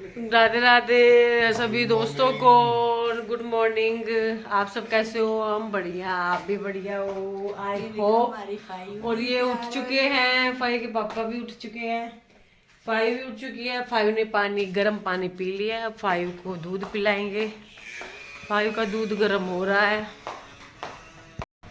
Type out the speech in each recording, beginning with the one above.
राधे राधे सभी दोस्तों को, गुड मॉर्निंग। आप सब कैसे हो? हम बढ़िया, आप भी बढ़िया हो आई होप। और ये उठ चुके हैं, फाई के पापा भी उठ चुके हैं, फाई भी उठ चुकी है। फाइव ने गर्म पानी पी लिया। अब फाइव को दूध पिलाएंगे। फाइव का दूध गर्म हो रहा है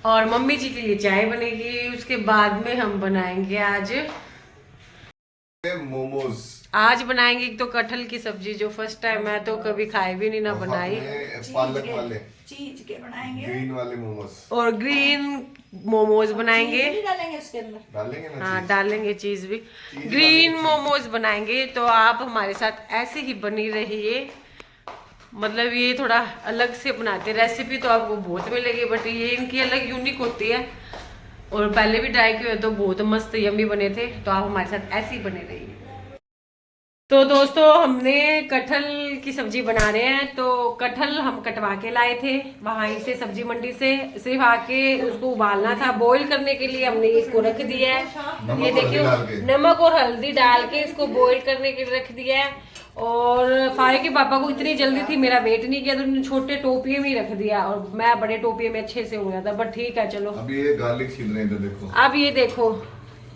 और मम्मी जी के लिए चाय बनेगी। उसके बाद में हम बनाएंगे आज मोमोज। आज बनाएंगे एक तो कटहल की सब्जी, जो फर्स्ट टाइम है तो कभी खाई भी नहीं ना बनाई। पालक वाले चीज के बनाएंगे ग्रीन वाले मोमोज और ग्रीन मोमोज बनाएंगे। डालेंगे उसके अंदर, डालेंगे ना? हाँ डालेंगे चीज भी। चीज ग्रीन मोमोज बनाएंगे, तो आप हमारे साथ ऐसे ही बनी रहिए। मतलब ये थोड़ा अलग से बनाते हैं, रेसिपी तो आपको बहुत मिलेगी बट ये इनकी अलग यूनिक होती है। और पहले भी ट्राई किए तो बहुत मस्त यम्मी बने थे, तो आप हमारे साथ ऐसे ही बने रहिए। तो दोस्तों हमने कटहल की सब्जी बना रहे हैं। तो कटहल हम कटवा के लाए थे वहां से सब्जी मंडी से, सिर्फ आके उसको उबालना था। बॉईल करने के लिए हमने इसको रख दिया है। ये देखियो, नमक और हल्दी डाल के इसको बॉईल करने के लिए रख दिया है। और फारे के पापा को इतनी जल्दी थी, मेरा वेट नहीं किया तो उन्होंने छोटे टोपिये में ही रख दिया और मैं बड़े टोपिये में अच्छे से हो गया था। बट ठीक है चलो। अभी ये गार्लिक छील रहे हैं, इधर देखो। अब ये देखो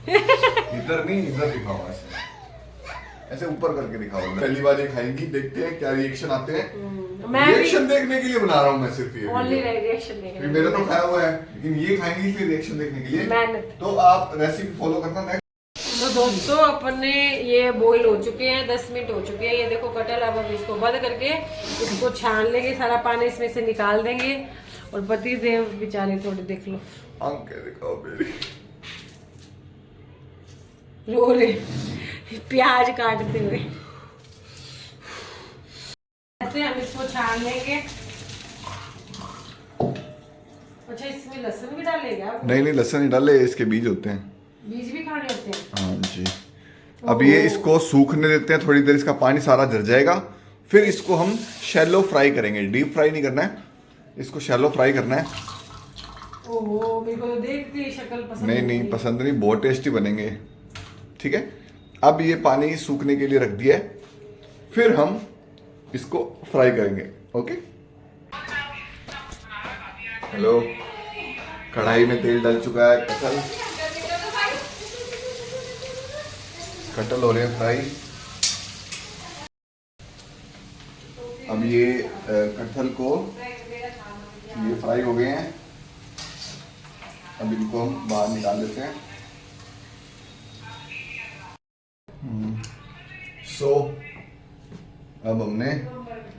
इधर नहीं, इधर दिखाओ। ऐसे ऊपर करके दिखाओ। पहली बार ये खाएंगी, देखते हैं क्या रिएक्शन आते हैं। मैं रिएक्शन देखने के लिए बना रहा हूँ मैं सिर्फ ये ओनली रिएक्शन देखने। मेरा तो खाया हुआ है, लेकिन ये खाएंगी फिर रिएक्शन देखने के लिए मेहनत। तो आप रेसिपी फॉलो करना। तो दोस्तों अपन ने ये बॉईल हो चुके हैं, 10 मिनट हो चुके हैं। ये देखो कटहल, अब हम इसको बंद करके इसको छान लेंगे, सारा पानी इसमें से निकाल देंगे। और पति देव बेचारे थोड़े देख लो आंखें दिखाओ मेरी, रो रहे प्याज काटते हुए। ऐसे हम इसको छान लेंगे। अच्छा इसमें लहसुन भी डालेगा? नहीं नहीं लहसुन नहीं डाले, इसके बीज होते हैं। बीज भी खाने होते हैं? हाँ जी। अब ये इसको सूखने देते हैं थोड़ी देर, इसका पानी सारा झड़ जाएगा। फिर इसको हम शैलो फ्राई करेंगे, डीप फ्राई नहीं करना है, इसको शैलो फ्राई करना है। ओहो, मेरे को तो देखते ही शक्ल पसंद नहीं नहीं पसंद नहीं, बहुत टेस्टी बनेंगे। ठीक है, अब ये पानी सूखने के लिए रख दिया है, फिर हम इसको फ्राई करेंगे। ओके। हेलो, कढ़ाई में तेल डल चुका है। कटहल हो रहे हैं फ्राई। अब ये कटहल को, ये फ्राई हो गए हैं। अब इनको हम बाहर निकाल लेते हैं। सो अब हमने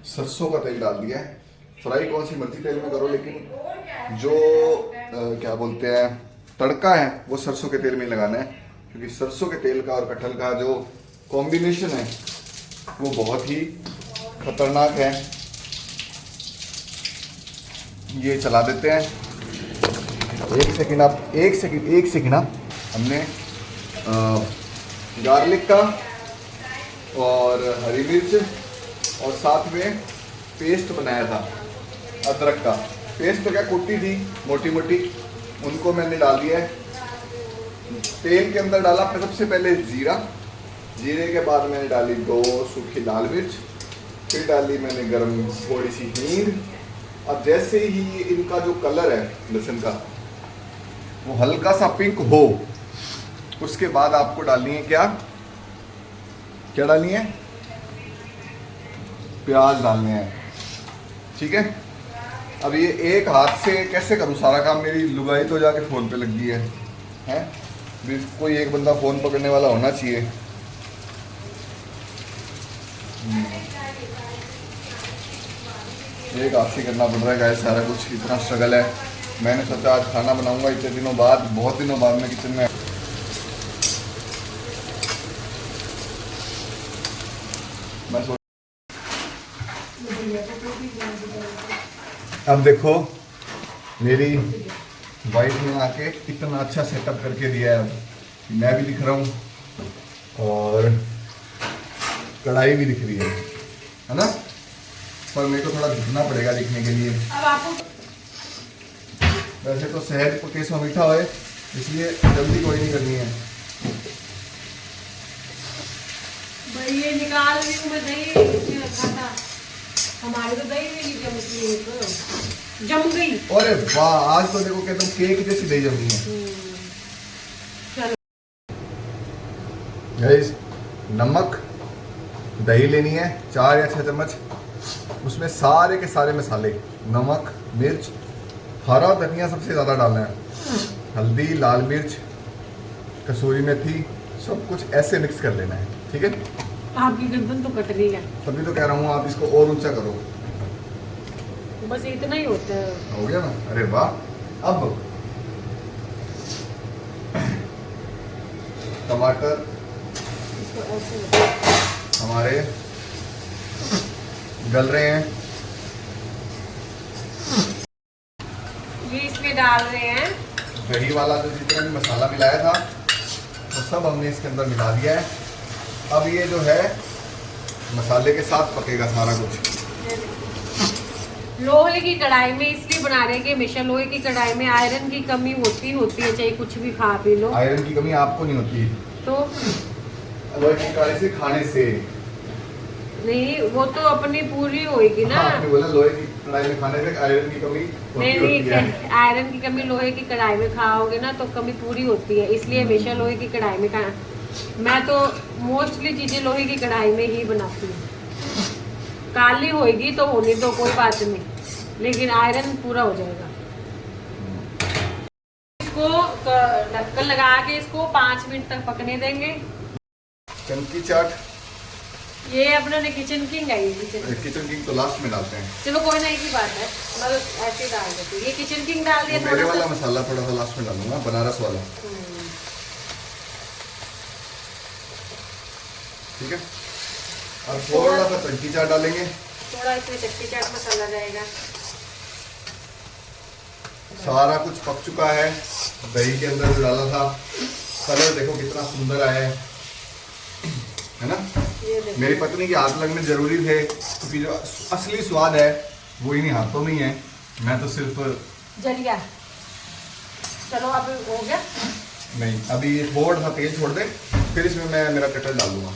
सरसों का तेल डाल दिया है। फ्राई कौन सी मर्जी तेल में करो, लेकिन जो क्या बोलते हैं तड़का है वो सरसों के तेल में लगाना है, क्योंकि सरसों के तेल का और कटहल का जो कॉम्बिनेशन है वो बहुत ही खतरनाक है। ये चला देते हैं। एक सेकंड आप हमने गार्लिक का और हरी मिर्च और साथ में पेस्ट बनाया था अदरक का। पेस्ट तो क्या कुटी थी मोटी मोटी, उनको मैंने डाल दिया है। तेल के अंदर डाला आपने सबसे पहले जीरा, जीरे के बाद मैंने डाली 2 सूखी लाल मिर्च, फिर डाली मैंने गरम थोड़ी सी हींग। अब जैसे ही इनका जो कलर है लहसुन का वो हल्का सा पिंक हो, उसके बाद आपको डालनी है क्या डालनी है? प्याज डालने हैं। ठीक है। अब ये एक हाथ से कैसे करूँ सारा काम, मेरी लुगाई तो जाके फ़ोन पे लग गई है? कोई एक बंदा फ़ोन पकड़ने वाला होना चाहिए। एक हाथ से करना पड़ रहा है गाइस सारा कुछ, इतना स्ट्रगल है। मैंने सोचा आज खाना बनाऊंगा इतने दिनों बाद, बहुत दिनों बाद मैं किचन में। मैं सोच, अब देखो मेरी वाइफ ने आके इतना अच्छा सेटअप करके दिया है। अब मैं भी दिख रहा हूँ और कढ़ाई भी दिख रही है ना? पर मेरे को थोड़ा दिखना पड़ेगा दिखने के लिए। अब आपको वैसे तो सहज केसों मीठा होए, इसलिए जल्दी कोई नहीं करनी है। भाई ये निकाल रही हूँ मैं दही, इसमें रखा था। हमारी तो दही भी नहीं जमती, तो जम गई। अरे वाह, आज तो देखो कि तुम केक जैसी दही जमी है। चलो गाइस, नमक, दही लेनी है 4 या 6 चम्मच, उसमें सारे के सारे मसाले, नमक, मिर्च, हरा धनिया सबसे ज़्यादा डालना है, हल्दी, लाल मिर्च, कसूरी मेथी, सब कुछ ऐसे मिक्स कर लेना है, ठीक है। आपकी गर्दन तो कट रही है। तभी तो कह रहा हूँ आप इसको और ऊंचा करो। बस इतना ही होता है। हो गया ना, अरे वाह। अब टमाटर इसको ऐसे हमारे गल रहे हैं, ये इसमें डाल रहे हैं। दही वाला जो जितना भी मसाला मिलाया था वो सब हमने इसके अंदर मिला दिया है। अब ये जो है मसाले के साथ पकेगा सारा कुछ। लोहे की कढ़ाई में इसलिए बना रहे हैं कि हमेशा लोहे की कढ़ाई में आयरन की कमी होती है, चाहे कुछ भी खा पी लो। आयरन की कमी आपको नहीं होती, तो लोहे की कढ़ाई से खाने से। नहीं, वो तो अपनी पूरी होएगी ना। हाँ, आपने बोला लोहे की कढ़ाई में खाने से आयरन की कमी नहीं होती है। नहीं, आयरन की कमी लोहे की कढ़ाई में खाओगे ना तो कमी पूरी होती है, इसलिए हमेशा लोहे की कढ़ाई में खाना। मैं तो मोस्टली चीजें लोहे की कढ़ाई में ही बनाती हूँ। काली होएगी तो होने दो, कोई बात नहीं, लेकिन आयरन पूरा हो जाएगा। इसको ढक्कन लगा के इसको 5 मिनट तक पकने देंगे। चमकी चाट, ये अपने ने किचन किंग है, ये किचन किंग तो लास्ट में डालते हैं। चलो कोई नहीं की बात है, मतलब ऐसे ही डाल देते हैं। ये किचन किंग डाल दिया मेरे थोड़ा वाला सा। मसाला थोड़ा सा लास्ट में डालूंगा, बनारस वाला, ठीक है। अब थोड़ा सा चमकी चाट डालेंगे, थोड़ा इसमें चटनी चाट मसाला जाएगा। सारा कुछ पक चुका है। दही के अंदर जो डाला था, कलर देखो कितना सुंदर आया है ना। ये देखो। मेरी पत्नी के हाथ लगने जरूरी थे, क्योंकि जो असली स्वाद है वो इन्हीं हाथों में ही है। मैं तो सिर्फ जलिया। चलो अब हो गया। नहीं, अभी थोड़ा सा तेल छोड़ दे, फिर इसमें मैं मेरा कटर डाल दूंगा।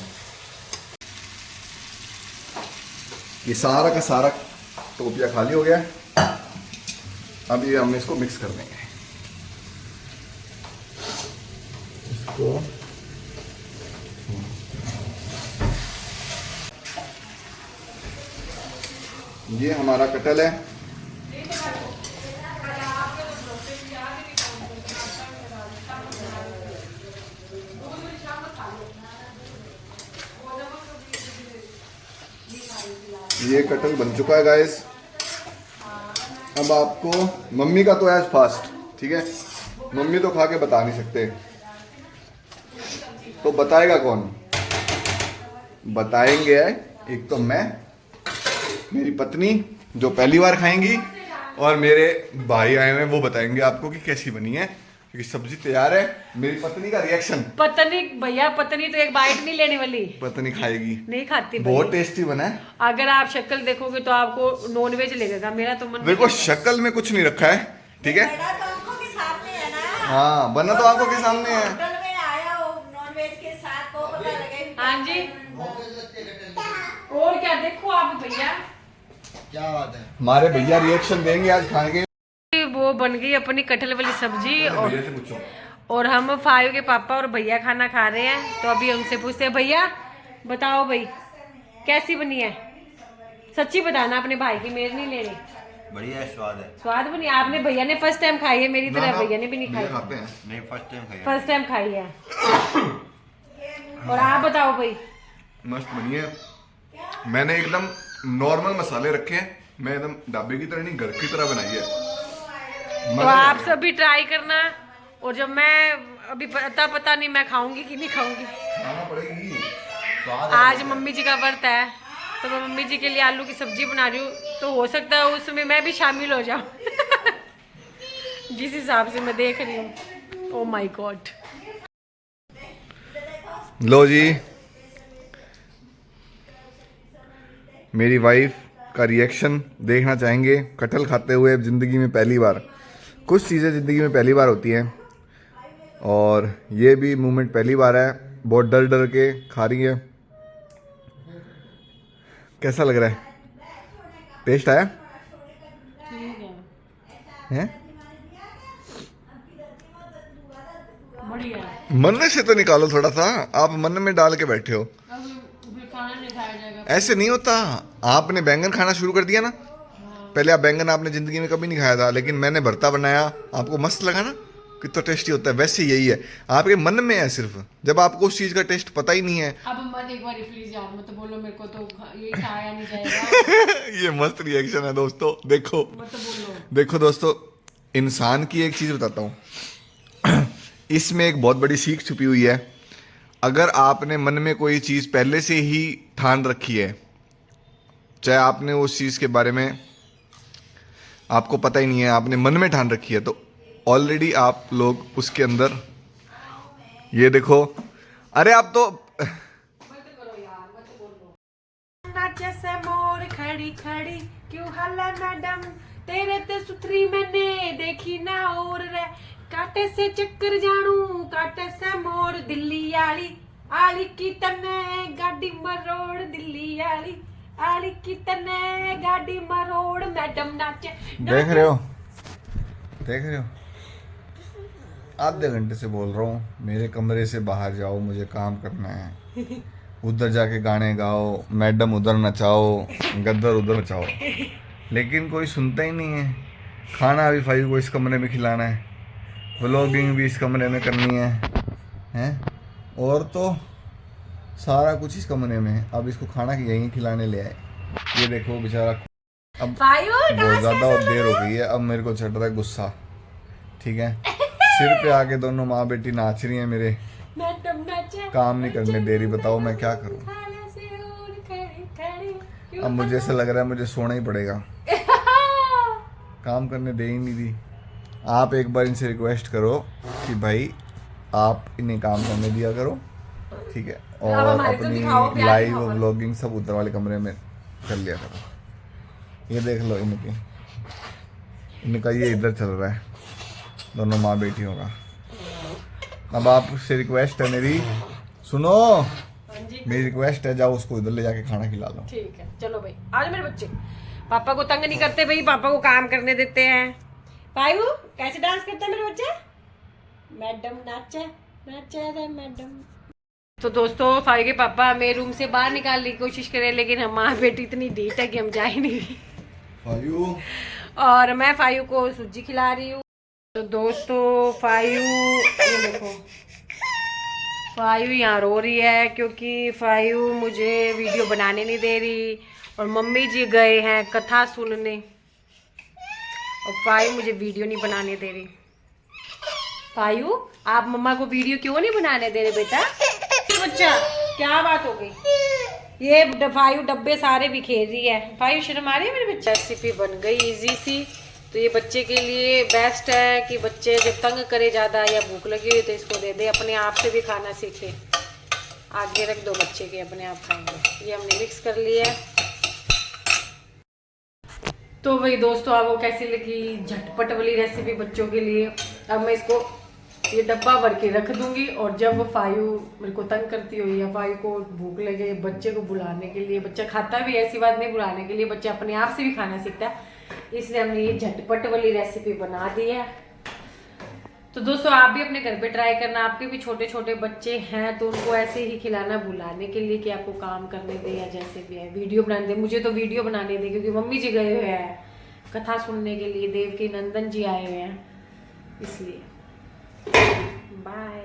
ये सारा का सारा टोपिया खाली हो गया। अब ये हम इसको मिक्स कर देंगे। इसको ये हमारा कटल है। ये कटल बन चुका है गाइस। अब आपको, मम्मी का तो एज फास्ट, ठीक है, मम्मी तो खा के बता नहीं सकते, तो बताएगा कौन? बताएंगे एक तो मैं, मेरी पत्नी जो पहली बार खाएंगी, और मेरे भाई आए हुए हैं वो बताएंगे आपको कि कैसी बनी है, क्योंकि सब्जी तैयार है। मेरी पत्नी का रिएक्शन, पत्नी भैया, पत्नी तो एक बाइट नहीं लेने वाली। पत्नी खाएगी, नहीं खाती, बहुत टेस्टी बना है। अगर आप शक्ल देखोगे तो आपको नॉनवेज लगेगा। मेरा तो मन देखो शक्ल में कुछ नहीं रखा है, ठीक है। बना तो आंखों के सामने है ना। हाँ, बना तो आंखों के सामने है। होटल में आया हो नॉनवेज के साथ तो पता लगे। हाँ जी, और क्या देखो आप भैया, क्या बात है। हमारे भैया रिएक्शन देंगे आज खाने के। वो बन गई अपनी कटहल वाली सब्जी, भैया से पूछो। और हम फाइव के पापा और भैया खाना खा रहे हैं। तो अभी उनसे पूछते हैं, भैया बताओ भाई कैसी बनी है, सच्ची बताना, अपने भाई की मेर नहीं लेनी। बढ़िया है, स्वाद है। स्वाद बनी। आपने, भैया ने फर्स्ट टाइम खाई है, मेरी तरह भैया ने भी नहीं खाई, खाते हैं। नहीं, फर्स्ट टाइम खाया। फर्स्ट टाइम खाई है। और आप बताओ भाई। मस्त बनी है। मैंने एकदम नॉर्मल मसाले रखे हैं, मैं एकदम ढाबे की तरह नहीं, घर की तरह बनाई है। तो आप सभी ट्राई करना, और जब मैं अभी पता नहीं मैं खाऊंगी कि नहीं खाऊंगी। खाना पड़ेगी। आज मम्मी जी का व्रत है, तो मैं मम्मी जी के लिए आलू की सब्जी बना रही हूँ, तो हो सकता है उसमें मैं भी शामिल हो जाऊँ। जिस हिसाब से मैं देख रही हूँ। Oh my God. लो जी, मेरी वाइफ का रिएक्शन देखना चाहेंगे कटहल खाते हुए। ज़िंदगी में पहली बार, कुछ चीज़ें ज़िंदगी में पहली बार होती हैं, और ये भी मूवमेंट पहली बार है। बहुत डर डर के खा रही है। कैसा लग रहा है? टेस्ट आया ठीक है, है? बढ़िया है। मन से तो निकालो थोड़ा सा, आप मन में डाल के बैठे हो। अब फिर खाना नहीं खाया जाएगा। ऐसे नहीं होता। आपने बैंगन खाना शुरू कर दिया ना, पहले आप बैंगन आपने जिंदगी में कभी नहीं खाया था, लेकिन मैंने भरता बनाया, आपको मस्त लगा ना, कितना टेस्टी होता है। वैसे यही है, आपके मन में है सिर्फ, जब आपको उस चीज का टेस्ट पता ही नहीं है। अब मत एक बार प्लीज यार मत बोलो मेरे को, तो ये खाया नहीं जाएगा। ये मस्त रिएक्शन है दोस्तों, देखो मत बोलो। देखो दोस्तों, इंसान की एक चीज बताता हूँ, इसमें एक बहुत बड़ी सीख छुपी हुई है। अगर आपने मन में कोई चीज़ पहले से ही ठान रखी है, चाहे आपने उस चीज़ के बारे में आपको पता ही नहीं है, आपने मन में ठान रखी है, तो ऑलरेडी आप लोग उसके अंदर, ये देखो, अरे आप तो नाचे से मोर खड़ी खड़ी क्यों हल्ला मैडम, तेरे ते सुथरी मैंने देखी ना और रे, काटे से चक्कर जानू काटे से मोर, दिल्ली आली आली की तने गाड़ी मरोड़, दिल्ली आली आली की तने गाड़ी मरोड़, मैडम नाचे। देख रहे हो, देख रहे हो, आधे घंटे से बोल रहा हूँ मेरे कमरे से बाहर जाओ, मुझे काम करना है। उधर जाके गाने गाओ, मैडम उधर नचाओ, गद्दर उधर नचाओ, लेकिन कोई सुनता ही नहीं है। खाना भी फाइव को इस कमरे में खिलाना है, व्लॉगिंग भी इस कमरे में करनी है, हैं? और तो सारा कुछ इस कमरे में है। अब इसको खाना यहीं खिलाने ले आए, ये देखो बेचारा। अब बहुत ज़्यादा और देर हो गई है, अब मेरे को चढ़ रहा है गुस्सा, ठीक है? सिर पे आके दोनों माँ बेटी नाच रही हैं मेरे, काम नहीं करने दे रही, बताओ मैं क्या करूँ? अब मुझे ऐसा लग रहा है मुझे सोना ही पड़ेगा, काम करने दे ही नहीं दी। आप एक बार इनसे रिक्वेस्ट करो कि भाई आप इन्हें काम करने दिया करो, ठीक है? और अपनी लाइव व्लॉगिंग सब उधर वाले कमरे में कर लिया करो। ये देख लो इनका ये इधर चल रहा है, दोनों माँ बेटियों का। अब आपसे रिक्वेस्ट है मेरी, सुनो, मेरी रिक्वेस्ट है, जाओ उसको इधर ले जाके खाना खिला लो। ठीक है, चलो भाई, आज मेरे बच्चे पापा को तंग नहीं करते भाई, पापा को काम करने देते हैं। पायू कैसे डांस करता है मेरा बच्चा? मैडम नाचे नाचे रे मैडम। तो दोस्तों, फायू के पापा हमें रूम से बाहर निकालने की कोशिश करे, लेकिन हम माँ बेटी इतनी ढीठ है कि हम जा ही नहीं। फायू, और मैं फायू को सूजी खिला रही हूँ। तो दोस्तों फायू, ये देखो, फायू यहाँ रो रही है क्योंकि फायू मुझे वीडियो बनाने नहीं दे रही, और मम्मी जी गए हैं कथा सुनने, और फायू मुझे वीडियो नहीं बनाने दे रही। फायू, आप मम्मा को वीडियो क्यों नहीं बनाने दे रहे बेटा? बच्चा, क्या बात हो गई? ये फायू डब्बे सारे बिखेर रही है। फायू शर्म आ रही है मेरे बच्चे। रेसिपी बन गई इजी सी, तो ये बच्चे के लिए बेस्ट है कि बच्चे जब तंग करे ज़्यादा या भूख लगी हुई तो इसको दे दे, अपने आप से भी खाना सीखे। आगे रख दो बच्चे के, अपने आप खाएंगे। ये हमने मिक्स कर लिया है। तो वही दोस्तों, आपको कैसी लगी झटपट वाली रेसिपी बच्चों के लिए? अब मैं इसको ये डब्बा भर के रख दूंगी, और जब फायू मेरे को तंग करती हो या फायू को भूख लगे, बच्चे को बुलाने के लिए, बच्चा खाता भी, ऐसी बात नहीं, बुलाने के लिए बच्चा अपने आप से भी खाना सीखता है, इसलिए हमने ये झटपट वाली रेसिपी बना दी है। तो दोस्तों, आप भी अपने घर पे ट्राई करना। आपके भी छोटे छोटे बच्चे हैं तो उनको ऐसे ही खिलाना, बुलाने के लिए कि आपको काम करने दे या जैसे भी है, वीडियो बनाने दे। मुझे तो वीडियो बनाने दे क्योंकि मम्मी जी गए हुए हैं कथा सुनने के लिए, देव के नंदन जी आए हुए हैं, इसलिए। बाय।